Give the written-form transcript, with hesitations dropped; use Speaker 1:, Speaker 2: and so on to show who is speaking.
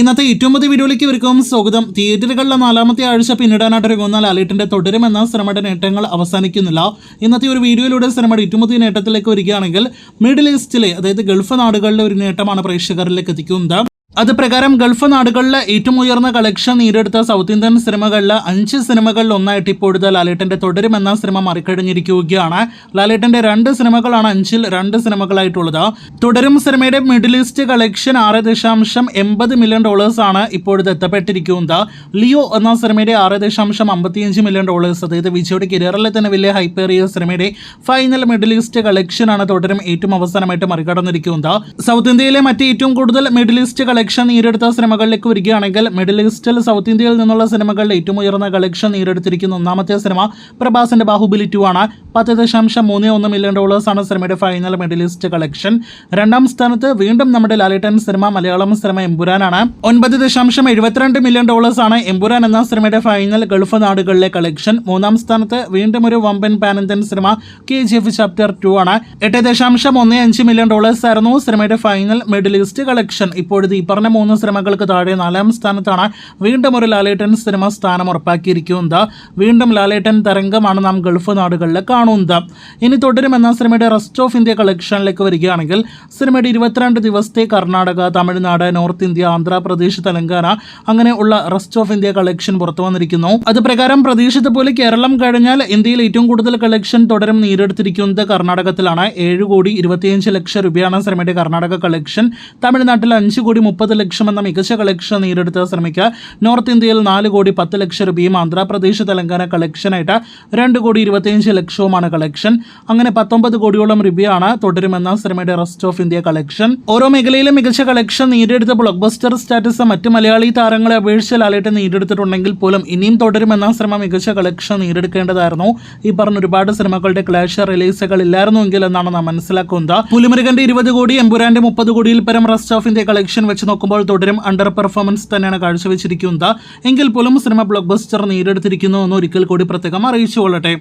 Speaker 1: ഇന്നത്തെ ഏറ്റവും പുതിയ വീഡിയോയിലേക്ക് ഇവർക്കും സ്വാഗതം. തിയേറ്ററുകളിലെ നാലാമത്തെ ആഴ്ച പിന്നിടാനായിട്ടൊരുങ്ങുന്ന ലാലേട്ടന്റെ തുടരുമെന്ന സിനിമയുടെ നേട്ടങ്ങൾ അവസാനിക്കുന്നില്ല. ഇന്നത്തെ ഒരു വീഡിയോയിലൂടെ സിനിമയുടെ ഏറ്റവും പുതിയ നേട്ടത്തിലേക്ക് വരികയാണെങ്കിൽ മിഡിൽ ഈസ്റ്റിലെ അതായത് ഗൾഫ് നാടുകളിലെ ഒരു നേട്ടമാണ് പ്രേക്ഷകരിലേക്ക് എത്തിക്കുന്നത്. അത് പ്രകാരം ഗൾഫ് നാടുകളിലെ ഏറ്റവും ഉയർന്ന കളക്ഷൻ നേടിയെടുത്ത സൗത്ത് ഇന്ത്യൻ സിനിമകളിലെ 5 സിനിമകളിൽ ഒന്നായിട്ട് ഇപ്പോഴത്തെ ലാലേട്ടന്റെ തുടരുമെന്ന സിനിമ മറികടഞ്ഞിരിക്കുകയാണ്. ലാലേട്ടന്റെ 2 സിനിമകളാണ് 5-ൽ 2 സിനിമകളായിട്ടുള്ളത്. തുടരും സിനിമയുടെ മിഡിൽ ഈസ്റ്റ് കളക്ഷൻ $6.80 മില്യൺ ആണ് ഇപ്പോഴത്തെ എത്തപ്പെട്ടിരിക്കുന്നത്. ലിയോ എന്ന സിനിമയുടെ $6.55 മില്യൺ, അതായത് വിജയുടെ കരിയറിലെ തന്നെ വലിയ ഹൈപ്പേറിയ സിനിമയുടെ ഫൈനൽ മിഡിൽ ഈസ്റ്റ് കളക്ഷനാണ് തുടരും ഏറ്റവും അവസാനമായിട്ട് മറികടന്നിരിക്കുന്നത്. സൗത്ത് ഇന്ത്യയിലെ മറ്റ് ഏറ്റവും കൂടുതൽ മിഡിൽ ഈസ്റ്റ് കളക്ഷൻ നേടിയെടുത്ത സിനിമകളിലേക്ക് വരികയാണെങ്കിൽ മിഡിൽ ഈസ്റ്റിൽ സൗത്ത് ഇന്ത്യയിൽ നിന്നുള്ള സിനിമകളിൽ ഏറ്റവും ഉയർന്ന കളക്ഷൻ നേടിയെടുത്തിരിക്കുന്ന ഒന്നാമത്തെ സിനിമ പ്രഭാസിന്റെ ബാഹുബലി 2 ആണ്. $10.31 മില്യൺ ആണ് സിനിമയുടെ ഫൈനൽ മിഡിൽ ഈസ്റ്റ് കളക്ഷൻ. രണ്ടാം സ്ഥാനത്ത് വീണ്ടും നമ്മുടെ ലാലേട്ടൻ സിനിമ മലയാളം സിനിമ എമ്പുരാനാണ്. $9.72 മില്യൺ ആണ് എമ്പുരാൻ എന്ന സിനിമയുടെ ഫൈനൽ ഗൾഫ് നാടുകളിലെ കളക്ഷൻ. മൂന്നാം സ്ഥാനത്ത് വീണ്ടും ഒരു വമ്പൻ pan Indian cinema KGF chapter 2 ആണ്. $8.15 മില്യൺ ആയിരുന്നു സിനിമയുടെ ഫൈനൽ മിഡിൽ ഈസ്റ്റ് കളക്ഷൻ. ഇപ്പോഴത്തെ ഈ പറഞ്ഞ 3 സിനിമകൾക്ക് താഴെ 4ാം സ്ഥാനത്താണ് വീണ്ടും ഒരു ലാലേട്ടൻ സിനിമ സ്ഥാനം ഉറപ്പാക്കിയിരിക്കുന്നത്. വീണ്ടും ലാലേട്ടൻ തരംഗമാണ് നാം ഗൾഫ് നാടുകളിൽ കാണുന്നത്. ഇനി തുടരുമെന്ന സിനിമയുടെ റെസ്റ്റ് ഓഫ് ഇന്ത്യ കളക്ഷനിലേക്ക് വരികയാണെങ്കിൽ സിനിമയുടെ 22 ദിവസത്തെ കർണാടക, തമിഴ്നാട്, നോർത്ത് ഇന്ത്യ, ആന്ധ്രാപ്രദേശ്, തെലങ്കാന അങ്ങനെ ഉള്ള റെസ്റ്റ് ഓഫ് ഇന്ത്യ കളക്ഷൻ പുറത്തു വന്നിരിക്കുന്നു. അത് പ്രകാരം പ്രതീക്ഷിച്ച പോലെ കേരളം കഴിഞ്ഞാൽ ഇന്ത്യയിൽ ഏറ്റവും കൂടുതൽ കളക്ഷൻ തുടരും നേടിയെടുത്തിരിക്കുന്നത് കർണാടകത്തിലാണ്. 7.25 കോടി സിനിമയുടെ കർണാടക കളക്ഷൻ. തമിഴ്നാട്ടിൽ 5.30 കോടി എന്ന മികച്ച കളക്ഷൻ നേടിയെടുത്ത സിനിമയ്ക്ക് നോർത്ത് ഇന്ത്യയിൽ 4.10 കോടി, ആന്ധ്രാപ്രദേശ്, തെലങ്കാന കളക്ഷനായിട്ട് 2.25 കോടി കളക്ഷൻ. അങ്ങനെ 19 കോടിയോളം രൂപയാണ് തുടരുമെന്ന സിനിമയുടെ റെസ്റ്റ് ഓഫ് ഇന്ത്യ കളക്ഷൻ. ഓരോ മേഖലയിലും മികച്ച കളക്ഷൻ നേടിയെടുത്ത ബ്ലോക്ക് ബസ്റ്റർ സ്റ്റാറ്റസ് മറ്റ് മലയാളി താരങ്ങളെ അപേക്ഷിച്ച് ലാലേട്ടൻ നേടിയെടുത്തിട്ടുണ്ടെങ്കിൽ പോലും ഇനിയും തുടരുമെന്ന സിനിമ മികച്ച കളക്ഷൻ നേടിയെടുക്കേണ്ടതായിരുന്നു. ഈ പറഞ്ഞ ഒരുപാട് സിനിമകളുടെ ക്ലാഷ് റിലീസുകൾ ഇല്ലായിരുന്നുവെങ്കിൽ എന്നാണ് നാം മനസ്സിലാക്കുന്നത്. പുലിമുരുകന്റെ 20 കോടി, എമ്പുരാന്റെ 30 കോടിയിൽ പരം റെസ്റ്റ് ഓഫ് ഇന്ത്യ കളക്ഷൻ വെച്ച് നോക്കുമ്പോൾ തുടരും അണ്ടർ പെർഫോമൻസ് തന്നെയാണ് കാഴ്ചവെച്ചിരിക്കുന്നത്. എങ്കിൽ പോലും സിനിമ ബ്ലോക്ക് ബസ്റ്റർ നേടിയെടുത്തിരിക്കുന്നു എന്ന് ഒരിക്കൽ കൂടി പ്രത്യേകം അറിയിച്ചുകൊള്ളട്ടെ.